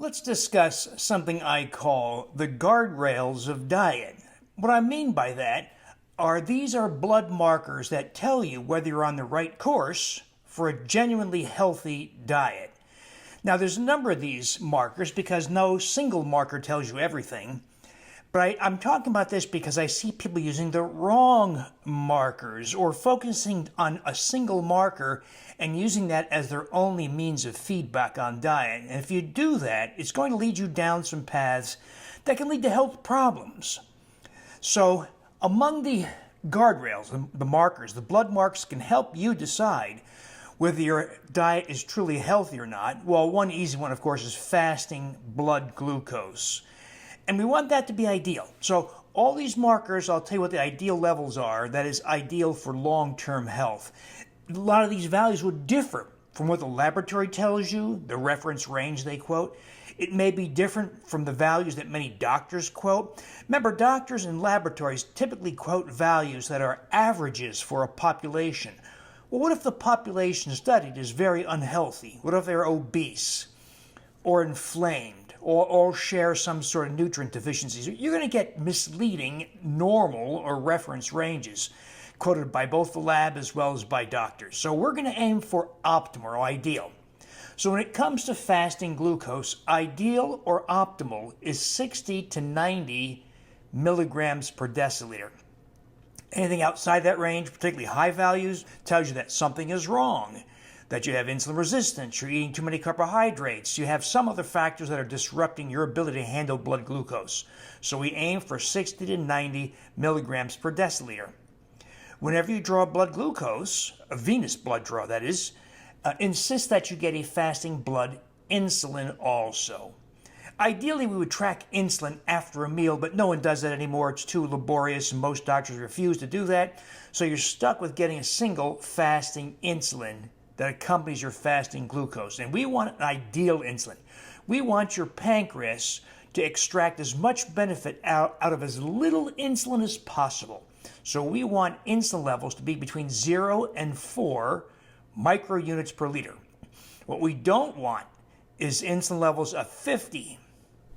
Let's discuss something I call the guardrails of diet. What I mean by that are these are blood markers that tell you whether you're on the right course for a genuinely healthy diet. Now, there's a number of these markers because no single marker tells you everything. But I'm talking about this because I see people using the wrong markers or focusing on a single marker and using that as their only means of feedback on diet. And if you do that, it's going to lead you down some paths that can lead to health problems. So among the guardrails, the markers, the blood marks can help you decide whether your diet is truly healthy or not. Well, one easy one, of course, is fasting blood glucose. And we want that to be ideal. So all these markers, I'll tell you what the ideal levels are, that is ideal for long-term health. A lot of these values would differ from what the laboratory tells you, the reference range they quote. It may be different from the values that many doctors quote. Remember, doctors and laboratories typically quote values that are averages for a population. Well, what if the population studied is very unhealthy? What if they're obese or inflamed? Or share some sort of nutrient deficiencies? You're going to get misleading normal or reference ranges quoted by both the lab as well as by doctors. So we're going to aim for optimal or ideal. So when it comes to fasting glucose, ideal or optimal is 60 to 90 milligrams per deciliter. Anything outside that range, particularly high values, tells you that something is wrong, that you have insulin resistance, you're eating too many carbohydrates, you have some other factors that are disrupting your ability to handle blood glucose. So we aim for 60 to 90 milligrams per deciliter. Whenever you draw blood glucose, a venous blood draw that is, insist that you get a fasting blood insulin also. Ideally, we would track insulin after a meal, but no one does that anymore. It's too laborious, and most doctors refuse to do that. So you're stuck with getting a single fasting insulin that accompanies your fasting glucose. And we want an ideal insulin. We want your pancreas to extract as much benefit out of as little insulin as possible. So we want insulin levels to be between 0 and 4 microunits per liter. What we don't want is insulin levels of 50,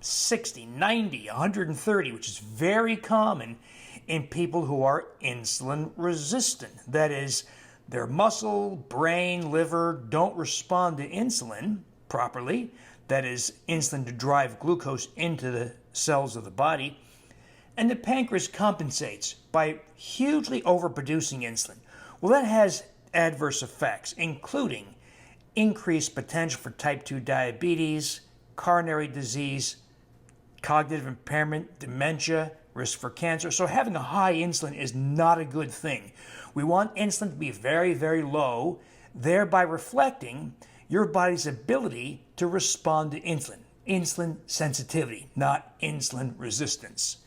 60, 90, 130, which is very common in people who are insulin resistant. That is, their muscle, brain, liver don't respond to insulin properly. That is, insulin to drive glucose into the cells of the body. And the pancreas compensates by hugely overproducing insulin. Well, that has adverse effects, including increased potential for type 2 diabetes, coronary disease, cognitive impairment, dementia, risk for cancer. So having a high insulin is not a good thing. We want insulin to be very, very low, thereby reflecting your body's ability to respond to insulin. Insulin sensitivity, not insulin resistance.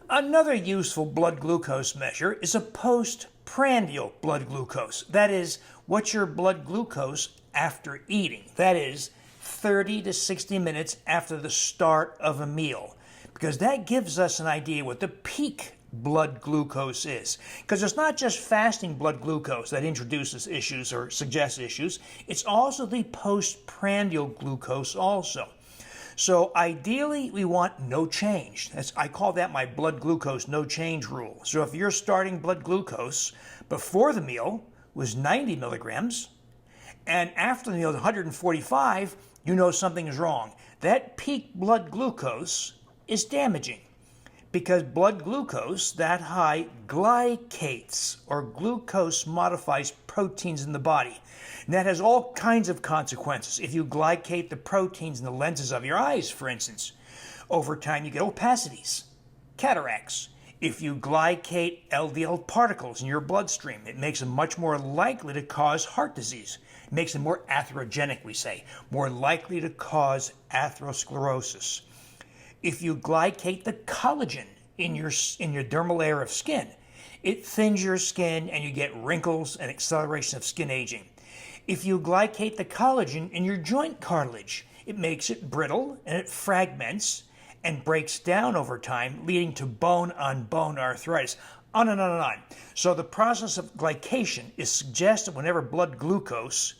Another useful blood glucose measure is a postprandial blood glucose. That is, what's your blood glucose after eating? That is, 30 to 60 minutes after the start of a meal, because that gives us an idea what the peak blood glucose is. Because it's not just fasting blood glucose that introduces issues or suggests issues, it's also the postprandial glucose also. So ideally, we want no change. I call that my blood glucose no change rule. So if your starting blood glucose before the meal was 90 milligrams, and after the meal 145, you know something is wrong. That peak blood glucose is damaging because blood glucose that high glycates, or glucose modifies proteins in the body. And that has all kinds of consequences. If you glycate the proteins in the lenses of your eyes, for instance, over time you get opacities, cataracts. If you glycate LDL particles in your bloodstream, it makes them much more likely to cause heart disease. It makes them more atherogenic, we say, more likely to cause atherosclerosis. If you glycate the collagen in your dermal layer of skin, it thins your skin and you get wrinkles and acceleration of skin aging. If you glycate the collagen in your joint cartilage, it makes it brittle and it fragments and breaks down over time, leading to bone-on-bone arthritis. On and on and on. So the process of glycation is suggested whenever blood glucose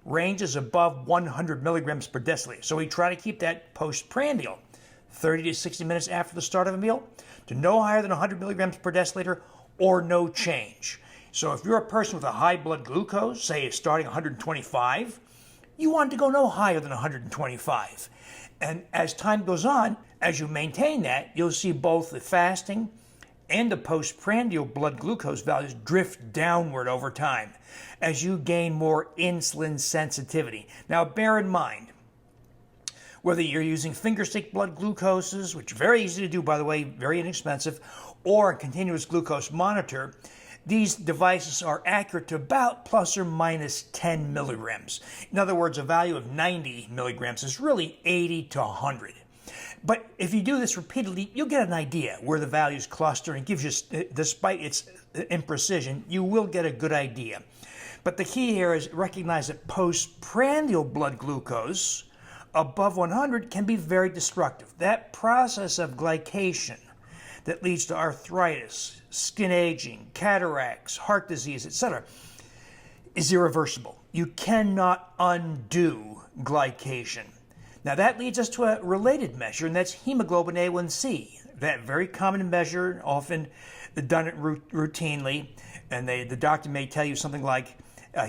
ranges above 100 milligrams per deciliter. So we try to keep that postprandial 30 to 60 minutes after the start of a meal to no higher than 100 milligrams per deciliter or no change. So if you're a person with a high blood glucose, say it's starting 125, you want to go no higher than 125. And as time goes on, as you maintain that, you'll see both the fasting and the postprandial blood glucose values drift downward over time as you gain more insulin sensitivity. Now bear in mind, whether you're using fingerstick blood glucoses, which are very easy to do, by the way, very inexpensive, or a continuous glucose monitor, these devices are accurate to about plus or minus 10 milligrams. In other words, a value of 90 milligrams is really 80 to 100. But if you do this repeatedly, you'll get an idea where the values cluster, and it gives you, despite its imprecision, you will get a good idea. But the key here is recognize that postprandial blood glucose above 100 can be very destructive. That process of glycation that leads to arthritis, skin aging, cataracts, heart disease, etc., is irreversible. You cannot undo glycation. Now that leads us to a related measure, and that's hemoglobin A1C. That very common measure, often done it routinely, and the doctor may tell you something like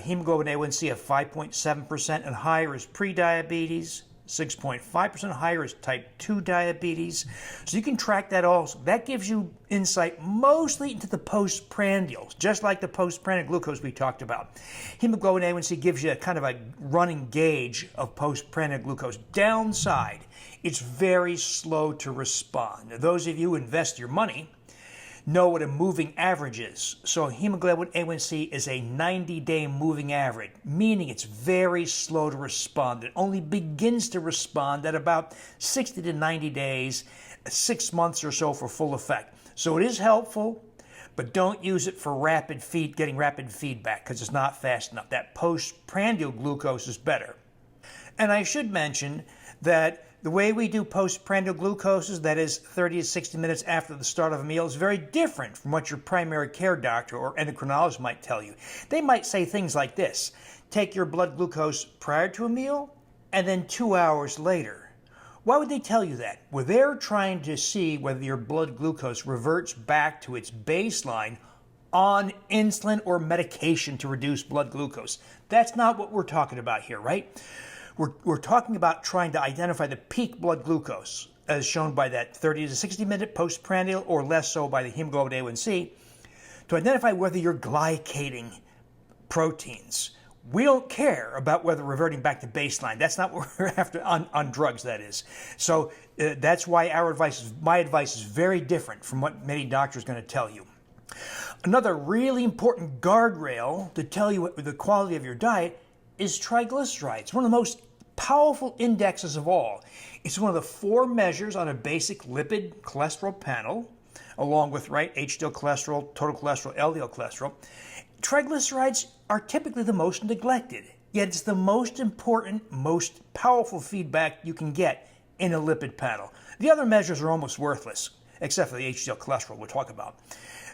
hemoglobin A1C of 5.7% and higher is prediabetes, 6.5% higher is type 2 diabetes. So you can track that also. That gives you insight mostly into the postprandials, just like the postprandial glucose we talked about. Hemoglobin A1C gives you a kind of a running gauge of postprandial glucose. Downside, it's very slow to respond. Now, those of you who invest your money know what a moving average is. So hemoglobin A1C is a 90-day moving average, meaning it's very slow to respond. It only begins to respond at about 60 to 90 days, 6 months or so for full effect. So it is helpful, but don't use it for getting rapid feedback because it's not fast enough. That postprandial glucose is better. And I should mention that the way we do postprandial glucoses, that is 30 to 60 minutes after the start of a meal, is very different from what your primary care doctor or endocrinologist might tell you. They might say things like this: take your blood glucose prior to a meal and then 2 hours later. Why would they tell you that? Well, they're trying to see whether your blood glucose reverts back to its baseline on insulin or medication to reduce blood glucose. That's not what we're talking about here, right? We're talking about trying to identify the peak blood glucose, as shown by that 30 to 60 minute postprandial, or less so by the hemoglobin A1C, to identify whether you're glycating proteins. We don't care about whether reverting back to baseline. That's not what we're after on drugs, that is. So that's why my advice is very different from what many doctors are going to tell you. Another really important guardrail to tell you the quality of your diet is triglycerides, one of the most powerful indexes of all. It's one of the 4 measures on a basic lipid cholesterol panel, along with HDL cholesterol, total cholesterol, LDL cholesterol. Triglycerides are typically the most neglected, yet it's the most important, most powerful feedback you can get in a lipid panel. The other measures are almost worthless, except for the HDL cholesterol we'll talk about.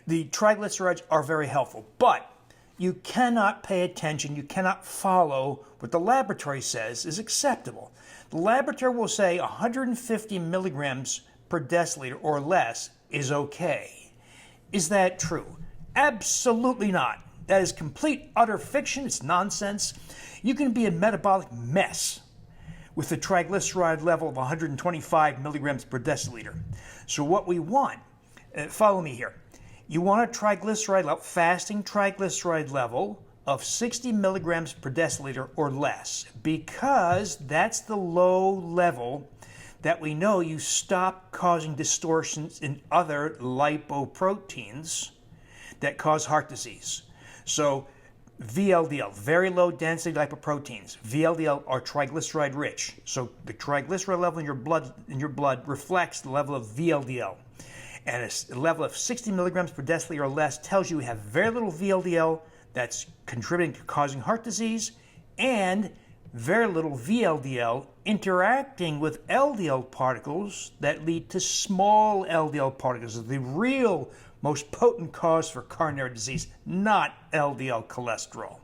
The triglycerides are very helpful, but you cannot pay attention, you cannot follow what the laboratory says is acceptable. The laboratory will say 150 milligrams per deciliter or less is okay. Is that true? Absolutely not. That is complete, utter fiction. It's nonsense. You can be a metabolic mess with a triglyceride level of 125 milligrams per deciliter. So what we want, follow me here. You want a triglyceride level, fasting triglyceride level of 60 milligrams per deciliter or less, because that's the low level that we know you stop causing distortions in other lipoproteins that cause heart disease. So VLDL, very low density lipoproteins. VLDL are triglyceride rich. So the triglyceride level in your blood reflects the level of VLDL. And a level of 60 milligrams per deciliter or less tells you have very little VLDL that's contributing to causing heart disease, and very little VLDL interacting with LDL particles that lead to small LDL particles, the real most potent cause for coronary disease, not LDL cholesterol.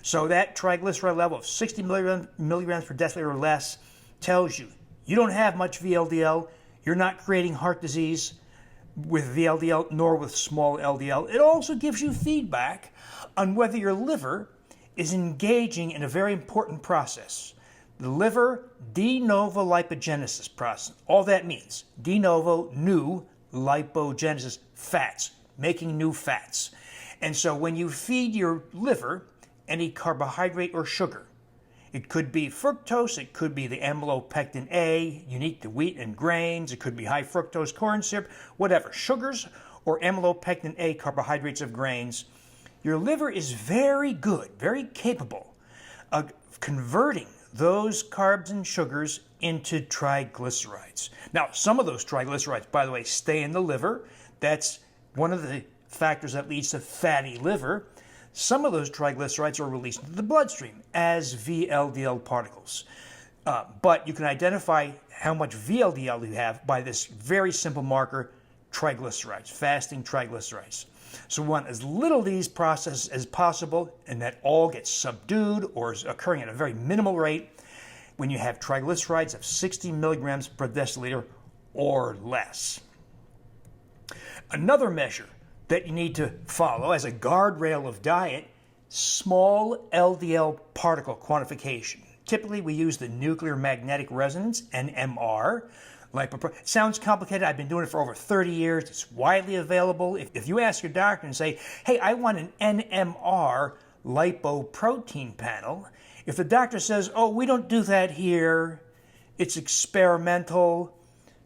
So that triglyceride level of 60 milligrams per deciliter or less tells you you don't have much VLDL, you're not creating heart disease with VLDL nor with small LDL. It also gives you feedback on whether your liver is engaging in a very important process, the liver de novo lipogenesis process. All that means, de novo, new, lipogenesis, fats, making new fats. And so when you feed your liver any carbohydrate or sugar, it could be fructose, it could be the amylopectin A, unique to wheat and grains, it could be high fructose corn syrup, whatever, sugars or amylopectin A, carbohydrates of grains. Your liver is very good, very capable of converting those carbs and sugars into triglycerides. Now, some of those triglycerides, by the way, stay in the liver. That's one of the factors that leads to fatty liver. Some of those triglycerides are released into the bloodstream as VLDL particles. But you can identify how much VLDL you have by this very simple marker, triglycerides, fasting triglycerides. So we want as little of these processes as possible, and that all gets subdued or is occurring at a very minimal rate when you have triglycerides of 60 milligrams per deciliter or less. Another measure that you need to follow as a guardrail of diet, small LDL particle quantification. Typically, we use the nuclear magnetic resonance, NMR. Sounds complicated. I've been doing it for over 30 years. It's widely available. If you ask your doctor and say, hey, I want an NMR lipoprotein panel, if the doctor says, oh, we don't do that here, it's experimental,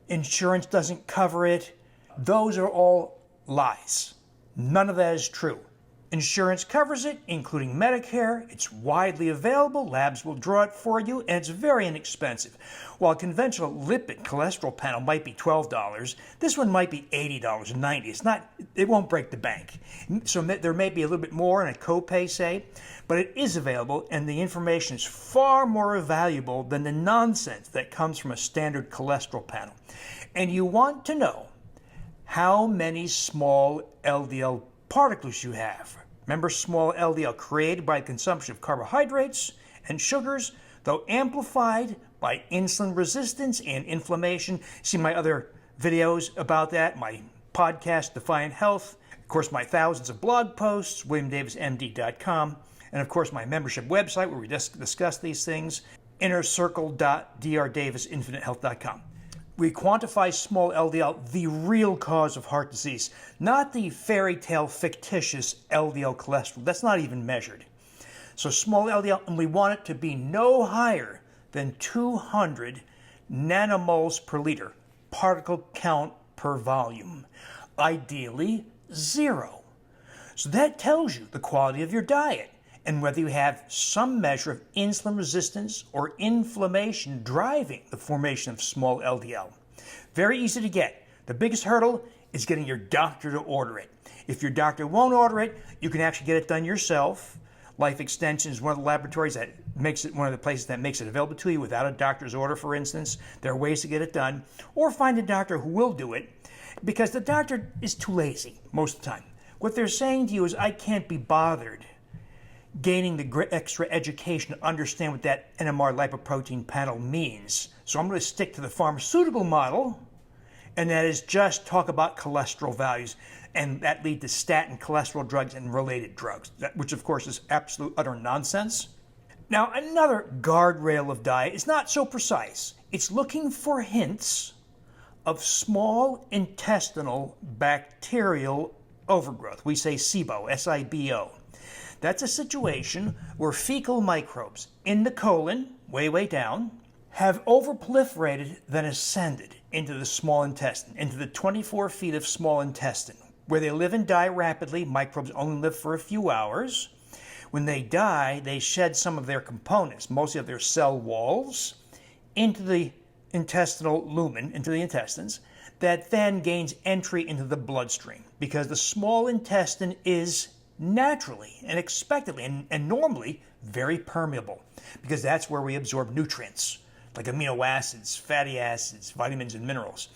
insurance doesn't cover it, those are all lies. None of that is true. Insurance covers it, including Medicare. It's widely available. Labs will draw it for you, and it's very inexpensive. While a conventional lipid cholesterol panel might be $12, this one might be $80 and $90. It won't break the bank. So there may be a little bit more in a copay, say, but it is available, and the information is far more valuable than the nonsense that comes from a standard cholesterol panel. And you want to know how many small LDL particles you have. Remember, small LDL created by consumption of carbohydrates and sugars, though amplified by insulin resistance and inflammation. See my other videos about that, my podcast, Defiant Health, of course, my thousands of blog posts, WilliamDavisMD.com, and of course, my membership website where we discuss these things, innercircle.drdavisinfinitehealth.com. We quantify small LDL, the real cause of heart disease, not the fairy tale fictitious LDL cholesterol. That's not even measured. So small LDL, and we want it to be no higher than 200 nanomoles per liter, particle count per volume. Ideally, 0. So that tells you the quality of your diet and whether you have some measure of insulin resistance or inflammation driving the formation of small LDL. Very easy to get. The biggest hurdle is getting your doctor to order it. If your doctor won't order it, you can actually get it done yourself. Life Extension is one of the laboratories that makes it one of the places that makes it available to you without a doctor's order, for instance. There are ways to get it done. Or find a doctor who will do it, because the doctor is too lazy most of the time. What they're saying to you is, I can't be bothered gaining the extra education to understand what that NMR lipoprotein panel means. So I'm going to stick to the pharmaceutical model, and that is just talk about cholesterol values, and that lead to statin cholesterol drugs and related drugs, which of course is absolute utter nonsense. Now, another guardrail of diet is not so precise. It's looking for hints of small intestinal bacterial overgrowth. We say SIBO, S-I-B-O. That's a situation where fecal microbes in the colon, way down, have overproliferated, then ascended into the small intestine, into the 24 feet of small intestine, where they live and die rapidly. Microbes only live for a few hours. When they die, they shed some of their components, mostly of their cell walls, into the intestinal lumen, into the intestines, that then gains entry into the bloodstream, because the small intestine is naturally and expectedly and normally very permeable, because that's where we absorb nutrients like amino acids, fatty acids, vitamins, and minerals.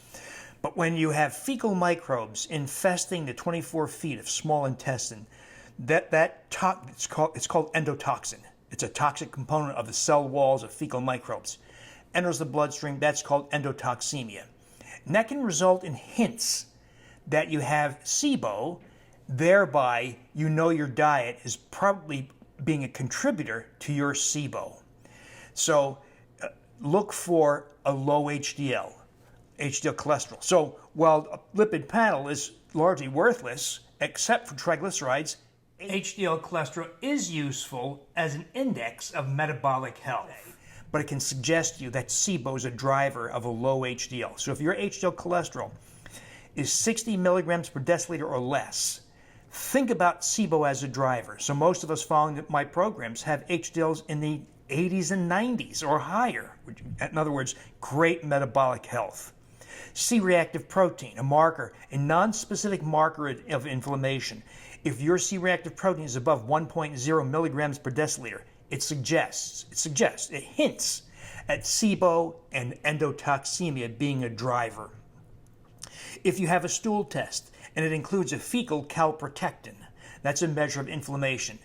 But when you have fecal microbes infesting the 24 feet of small intestine, it's called endotoxin. It's a toxic component of the cell walls of fecal microbes. Enters the bloodstream, that's called endotoxemia. And that can result in hints that you have SIBO, thereby you know your diet is probably being a contributor to your SIBO. So look for a low HDL cholesterol. So while a lipid panel is largely worthless, except for triglycerides, HDL cholesterol is useful as an index of metabolic health, but it can suggest to you that SIBO is a driver of a low HDL. So if your HDL cholesterol is 60 milligrams per deciliter or less, think about SIBO as a driver. So most of us following my programs have HDLs in the 80s and 90s or higher. In other words, great metabolic health. C-reactive protein, a marker, a non-specific marker of inflammation. If your C-reactive protein is above 1.0 milligrams per deciliter, it hints at SIBO and endotoxemia being a driver. If you have a stool test and it includes a fecal calprotectin, that's a measure of inflammation,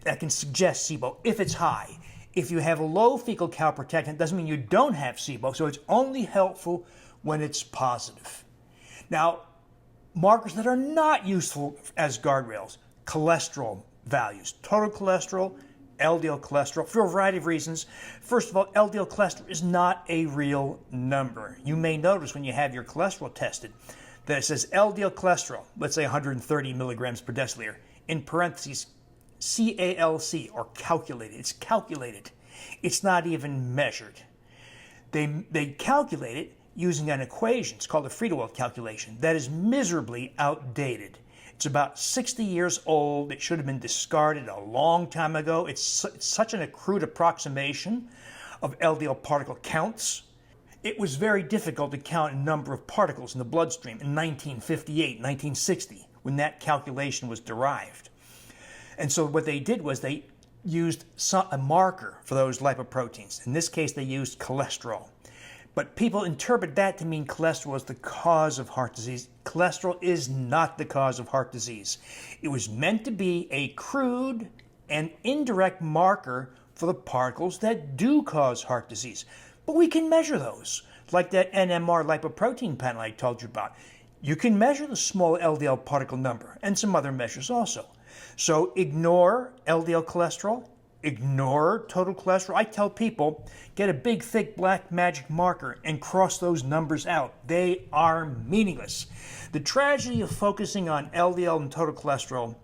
that can suggest SIBO if it's high. If you have a low fecal calprotectin, it doesn't mean you don't have SIBO, so it's only helpful when it's positive. Now, markers that are not useful as guardrails, cholesterol values, total cholesterol, LDL cholesterol, for a variety of reasons. First of all, LDL cholesterol is not a real number. You may notice when you have your cholesterol tested that it says LDL cholesterol, let's say 130 milligrams per deciliter, in parentheses, CALC, or calculated. It's calculated. It's not even measured. They calculate it using an equation. It's called the Friedewald calculation. That is miserably outdated. It's about 60 years old. It should have been discarded a long time ago. It's such an crude approximation of LDL particle counts. It was very difficult to count a number of particles in the bloodstream in 1958, 1960, when that calculation was derived. And so what they did was they used a marker for those lipoproteins. In this case, they used cholesterol. But people interpret that to mean cholesterol is the cause of heart disease. Cholesterol is not the cause of heart disease. It was meant to be a crude and indirect marker for the particles that do cause heart disease. But we can measure those, like that NMR lipoprotein panel I told you about. You can measure the small LDL particle number and some other measures also. So ignore LDL cholesterol, ignore total cholesterol. I tell people, get a big, thick black magic marker and cross those numbers out. They are meaningless. The tragedy of focusing on LDL and total cholesterol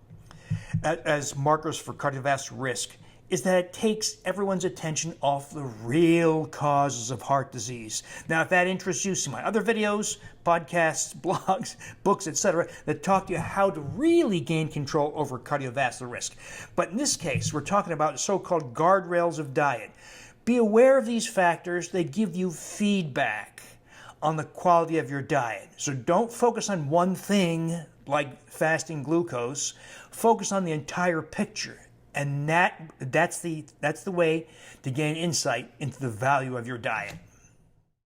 as markers for cardiovascular risk is that it takes everyone's attention off the real causes of heart disease. Now, if that interests you, see my other videos, podcasts, blogs, books, etc., that talk to you how to really gain control over cardiovascular risk. But in this case, we're talking about so-called guardrails of diet. Be aware of these factors. They give you feedback on the quality of your diet. So don't focus on one thing like fasting glucose. Focus on the entire picture. And that's the way to gain insight into the value of your diet.